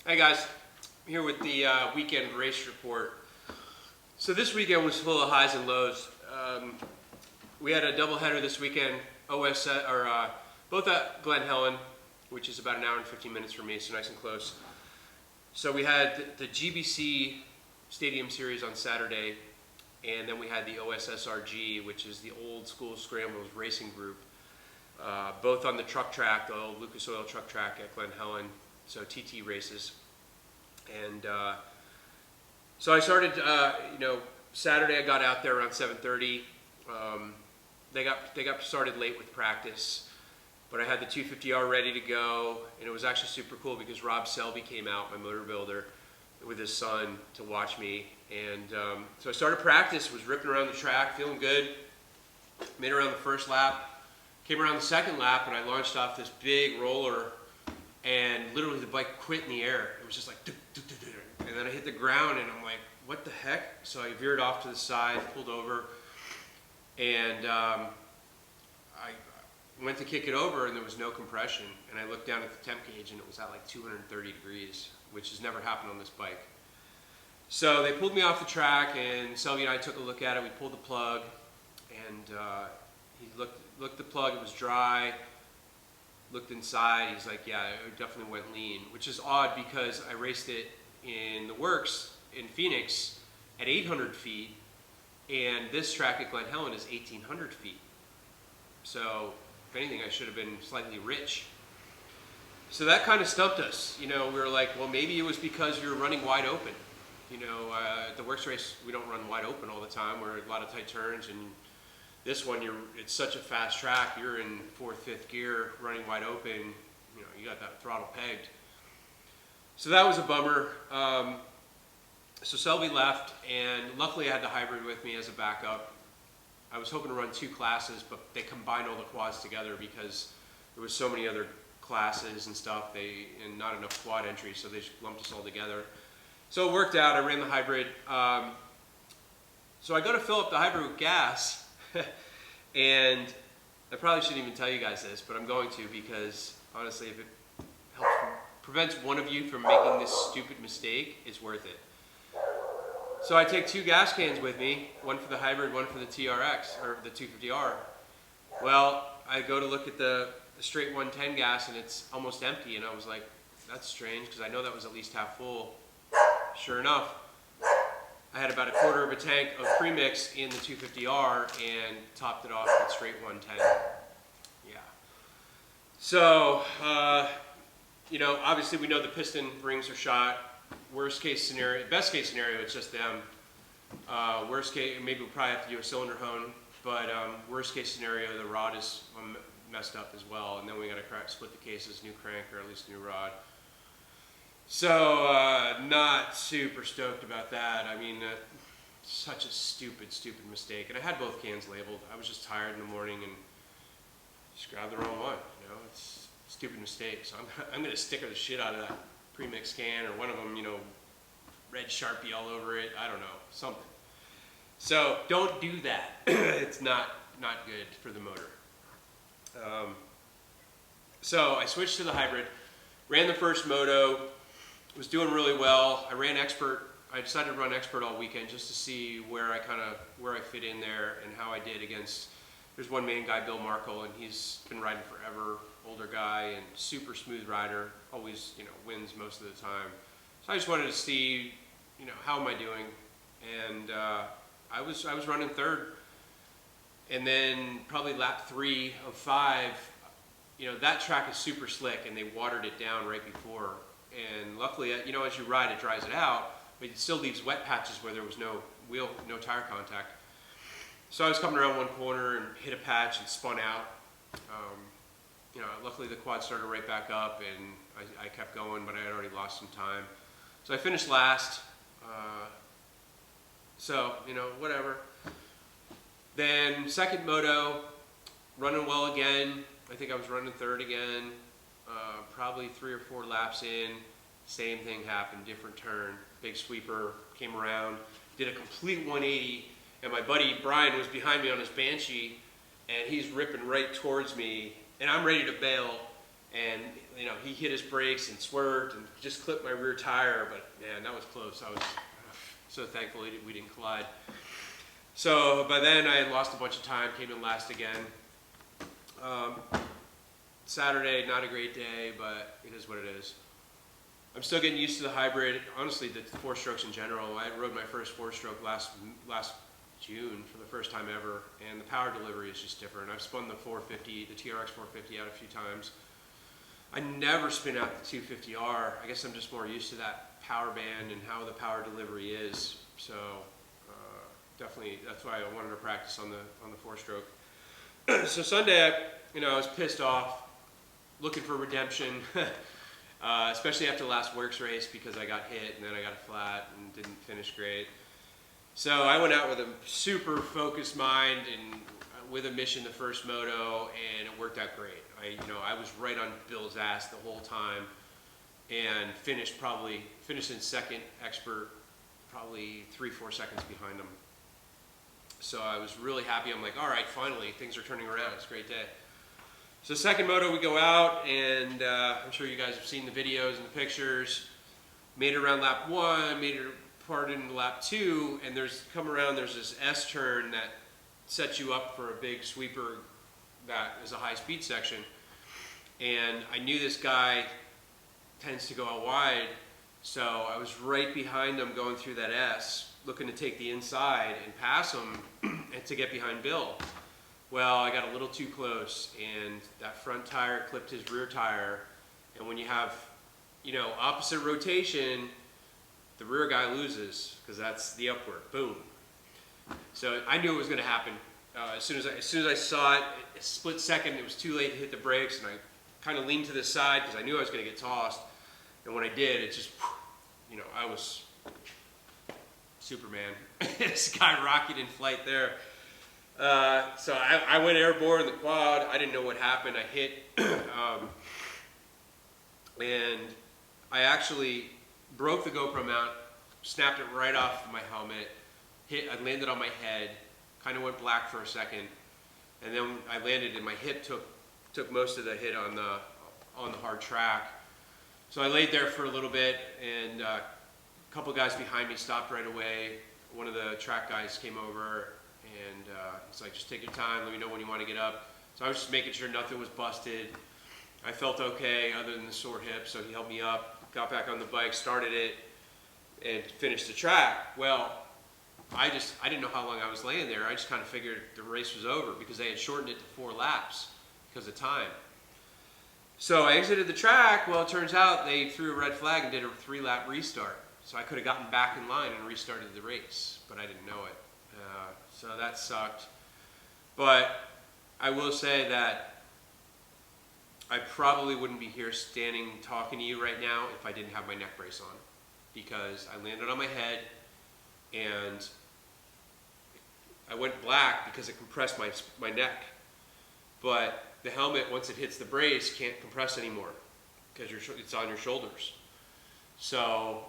Hi guys, I'm here with the weekend race report. So this weekend was full of highs and lows. We had a doubleheader this weekend, both at Glen Helen, which is about an hour and 15 minutes from me, so nice and close. So we had the GBC Stadium Series on Saturday, and then we had the OSSRG, which is the old school Scrambles racing group, both on the truck track, the old Lucas Oil truck track at Glen Helen, so TT races. And so I started, Saturday I got out there around 7:30. They got started late with practice, but I had the 250R ready to go, and it was actually super cool because Rob Selby came out, my motor builder, with his son to watch me. And so I started practice, was ripping around the track, feeling good, made it around the first lap, came around the second lap, and I launched off this big roller, and literally the bike quit in the air. It was just like, and then I hit the ground, and I'm like, what the heck? So I veered off to the side, pulled over, and I went to kick it over, and there was no compression. And I looked down at the temp gauge, and it was at like 230 degrees, which has never happened on this bike. So they pulled me off the track, and Selby and I took a look at it. We pulled the plug, and he looked the plug. It was dry. Looked inside. He's like, yeah, it definitely went lean, which is odd because I raced it in the works in Phoenix at 800 feet, and this track at Glen Helen is 1,800 feet. So if anything, I should have been slightly rich. So that kind of stumped us. We were like, well, maybe it was because you were running wide open. The works race, we don't run wide open all the time. We're a lot of tight turns, and this one, it's such a fast track. You're in 4th, 5th gear, running wide open. You got that throttle pegged. So that was a bummer. So Selby left, and luckily I had the hybrid with me as a backup. I was hoping to run 2 classes, but they combined all the quads together because there was so many other classes and stuff, and not enough quad entries, so they lumped us all together. So it worked out. I ran the hybrid. So I go to fill up the hybrid with gas, and I probably shouldn't even tell you guys this, but I'm going to, because honestly, if it prevents one of you from making this stupid mistake, it's worth it. So I take 2 gas cans with me, one for the hybrid, one for the TRX, or the 250R. Well, I go to look at the straight 110 gas, and it's almost empty, and I was like, that's strange, because I know that was at least half full. Sure enough, I had about a quarter of a tank of premix in the 250R and topped it off with straight 110. Yeah. So, obviously we know the piston rings are shot. Worst case scenario, best case scenario, it's just them. Worst case, maybe we'll probably have to do a cylinder hone, but worst case scenario, the rod is messed up as well, and then we got to split the cases, new crank, or at least new rod. So, not super stoked about that. I mean, such a stupid mistake. And I had both cans labeled. I was just tired in the morning and just grabbed the wrong one. It's a stupid mistake. So I'm going to sticker the shit out of that premix can, or one of them, red Sharpie all over it. I don't know, something. So don't do that. It's not good for the motor. So I switched to the hybrid, ran the first moto. Was doing really well. I ran expert. I decided to run expert all weekend just to see where I fit in there and how I did against. There's one main guy, Bill Markle, and he's been riding forever. Older guy and super smooth rider. Always, wins most of the time. So I just wanted to see, how am I doing? And I was running 3rd. And then probably lap 3 of 5. That track is super slick, and they watered it down right before. And luckily, as you ride, it dries it out, but it still leaves wet patches where there was no tire contact. So I was coming around one corner and hit a patch and spun out. Luckily the quad started right back up, and I kept going, but I had already lost some time. So I finished last. Whatever. Then second moto, running well again. I think I was running 3rd again. Probably 3 or 4 laps in, same thing happened, different turn. Big sweeper came around, did a complete 180, and my buddy Brian was behind me on his Banshee, and he's ripping right towards me, and I'm ready to bail, and you know, he hit his brakes and swerved and just clipped my rear tire, but man, that was close. I was so thankful we didn't collide. So by then I had lost a bunch of time, came in last again. Saturday, not a great day, but it is what it is. I'm still getting used to the hybrid. Honestly, the 4-strokes in general. I rode my first 4-stroke last June for the first time ever, and the power delivery is just different. I've spun the 450, the TRX 450 out a few times. I never spin out the 250R. I guess I'm just more used to that power band and how the power delivery is. So definitely, that's why I wanted to practice on the 4-stroke. So Sunday, you know, I was pissed off, looking for redemption, especially after the last works race because I got hit and then I got a flat and didn't finish great. So I went out with a super focused mind and with a mission the first moto, and it worked out great. I was right on Bill's ass the whole time, and finished in second expert, probably 3-4 seconds behind him. So I was really happy. I'm like, all right, finally, things are turning around. It's a great day. So second moto, we go out, and I'm sure you guys have seen the videos and the pictures. Made it around lap 1, made it part into lap 2, and there's this S turn that sets you up for a big sweeper that is a high speed section. And I knew this guy tends to go out wide, so I was right behind him going through that S, looking to take the inside and pass him and to get behind Bill. Well, I got a little too close, and that front tire clipped his rear tire, and when you have, you know, opposite rotation, the rear guy loses because that's the upward. Boom. So I knew it was going to happen. As soon as I saw it, a split second, it was too late to hit the brakes, and I kind of leaned to the side because I knew I was going to get tossed. And when I did, it just, you know, I was Superman. Skyrocketed in flight there. So I went airborne in the quad. I didn't know what happened. I hit, and I actually broke the GoPro mount, snapped it right off my helmet. I landed on my head, kind of went black for a second, and then I landed and my hip took most of the hit on the hard track. So I laid there for a little bit, and a couple guys behind me stopped right away. One of the track guys came over, and he's like, just take your time, let me know when you want to get up. So I was just making sure nothing was busted. I felt okay other than the sore hip, so he helped me up, got back on the bike, started it, and finished the track. Well, I didn't know how long I was laying there. I just kind of figured the race was over because they had shortened it to 4 laps because of time. So I exited the track. Well, it turns out they threw a red flag and did a 3-lap restart. So I could have gotten back in line and restarted the race, but I didn't know it. So that sucked. But I will say that I probably wouldn't be here standing talking to you right now if I didn't have my neck brace on, because I landed on my head and I went black because it compressed my neck. But the helmet, once it hits the brace, can't compress anymore because it's on your shoulders. So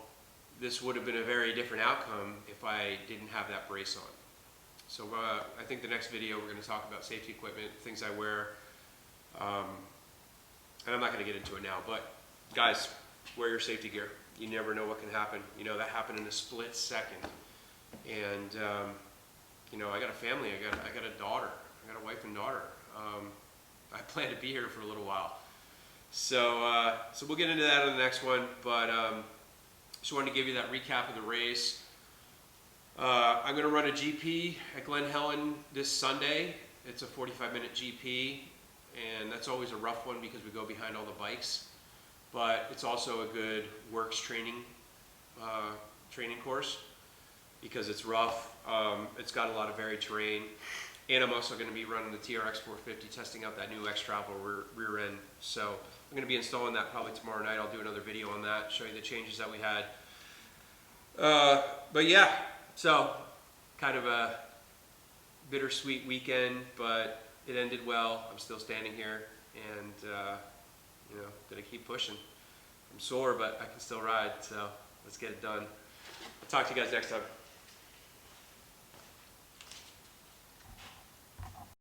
this would have been a very different outcome if I didn't have that brace on. So I think the next video we're going to talk about safety equipment, things I wear, and I'm not going to get into it now, but guys, wear your safety gear. You never know what can happen. You know, that happened in a split second. And you know, I got a family, I got a daughter, I got a wife and daughter. I plan to be here for a little while. So so we'll get into that on the next one, but just wanted to give you that recap of the race. I'm going to run a GP at Glen Helen this Sunday. It's a 45-minute GP, and that's always a rough one because we go behind all the bikes, but it's also a good works training course because it's rough. It's got a lot of varied terrain, and I'm also going to be running the TRX 450, testing out that new X-Travel rear end. So I'm going to be installing that probably tomorrow night. I'll do another video on that, show you the changes that we had. But yeah, so kind of a bittersweet weekend, but it ended well. I'm still standing here, and you know, gonna keep pushing. I'm sore, but I can still ride, so let's get it done. I'll talk to you guys next time.